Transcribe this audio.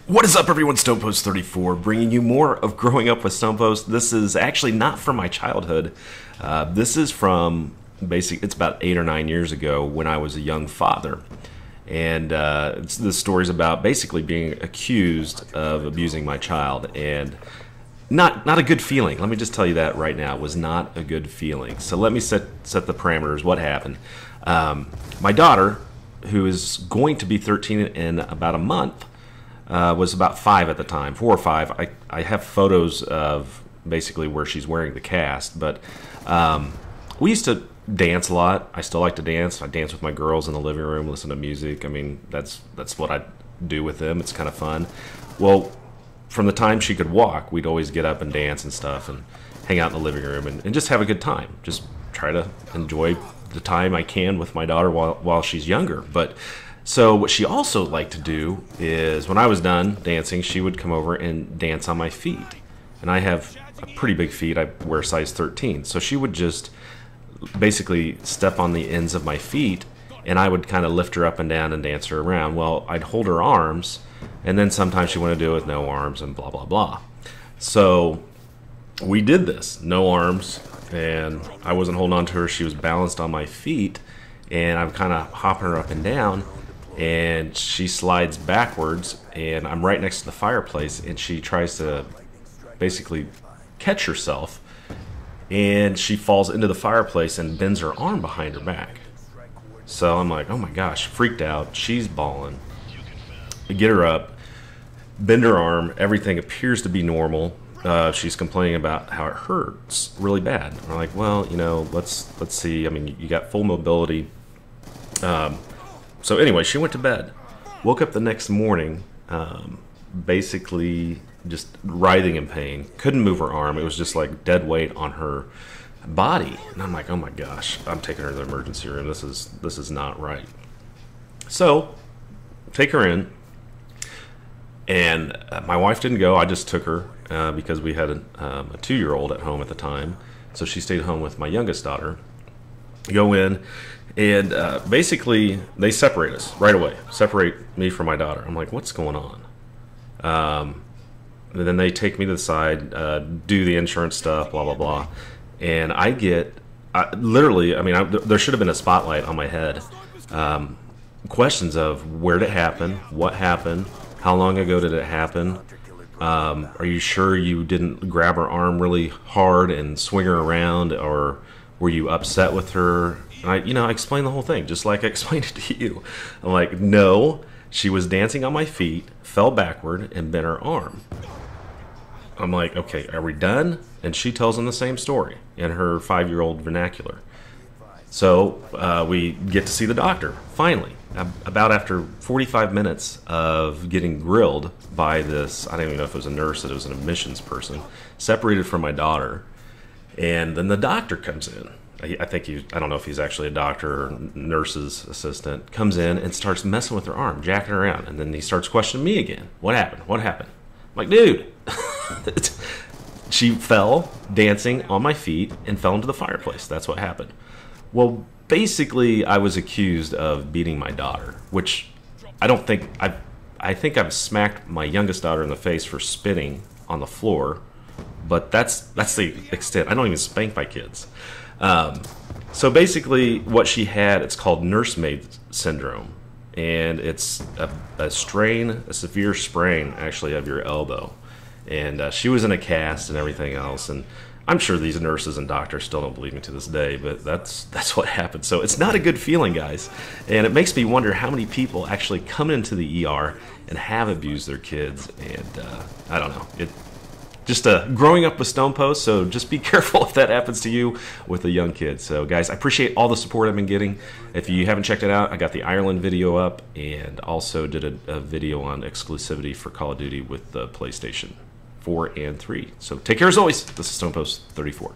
What is up, everyone? StonePost 34, bringing you more of Growing Up with StonePost. This is actually not from my childhood. This is from it's about 8 or 9 years ago when I was a young father. And this story's about basically being accused of abusing my child, and not a good feeling. Let me just tell you that right now. It was not a good feeling. So let me set the parameters. What happened? My daughter, who is going to be 13 in about a month, was about 5 at the time, 4 or 5. I have photos of basically where she's wearing the cast, but we used to dance a lot. I still like to dance. I dance with my girls in the living room, listen to music. I mean, that's what I do with them. It's kind of fun. Well, from the time she could walk, we'd always get up and dance and stuff and hang out in the living room and just have a good time. Just try to enjoy the time I can with my daughter while she's younger. But so what she also liked to do is when I was done dancing, she would come over and dance on my feet. And I have a pretty big feet. I wear size 13. So she would just basically step on the ends of my feet, and I would kind of lift her up and down and dance her around. Well, I'd hold her arms, and then sometimes she wanted to do it with no arms and blah, blah, blah. So we did this, no arms, and I wasn't holding on to her. She was balanced on my feet, and I'm kind of hopping her up and down, and she slides backwards, and I'm right next to the fireplace, and she tries to basically catch herself, and she falls into the fireplace and bends her arm behind her back. So I'm like, oh my gosh, freaked out. She's bawling. I get her up, bend her arm. Everything appears to be normal. She's complaining about how it hurts really bad. I'm like, well, you know, let's see. I mean, you got full mobility. So anyway, she went to bed. Woke up the next morning, basically just writhing in pain. Couldn't move her arm. It was just like dead weight on her body. And I'm like, oh my gosh, I'm taking her to the emergency room. This is not right. So take her in, and my wife didn't go. I just took her because we had a 2-year-old at home at the time. So she stayed home with my youngest daughter. Go in, and basically they separate us right away. Separate me from my daughter. I'm like, what's going on? And then they take me to the side, do the insurance stuff, blah, blah, blah. And I get, literally, I mean, there should have been a spotlight on my head. Questions of where did it happen, what happened, how long ago did it happen, are you sure you didn't grab her arm really hard and swing her around, or were you upset with her? And I explained the whole thing, just like I explained it to you. I'm like, no, she was dancing on my feet, fell backward, and bent her arm. I'm like, okay, are we done? And she tells them the same story in her 5-year-old vernacular. So we get to see the doctor, finally. About after 45 minutes of getting grilled by this, I don't even know if it was a nurse, it was an admissions person, separated from my daughter. And then the doctor comes in. I don't know if he's actually a doctor or nurse's assistant, comes in and starts messing with her arm, jacking her around. And then he starts questioning me again. What happened? What happened? I'm like, dude. She fell dancing on my feet and fell into the fireplace. That's what happened. Well, basically, I was accused of beating my daughter, which I don't think I think I've smacked my youngest daughter in the face for spitting on the floor, but that's the extent. I don't even spank my kids. So basically, what she had, it's called nursemaid syndrome, and it's a severe sprain actually of your elbow. And she was in a cast and everything else, and I'm sure these nurses and doctors still don't believe me to this day, but that's what happened. So it's not a good feeling, guys, and it makes me wonder how many people actually come into the ER and have abused their kids. And I don't know, it just growing up with StonePost, so just be careful if that happens to you with a young kid. So guys, I appreciate all the support I've been getting. If you haven't checked it out, I got the Ireland video up, and also did a video on exclusivity for Call of Duty with the PlayStation 4 and 3. So take care as always. This is StonePost 34.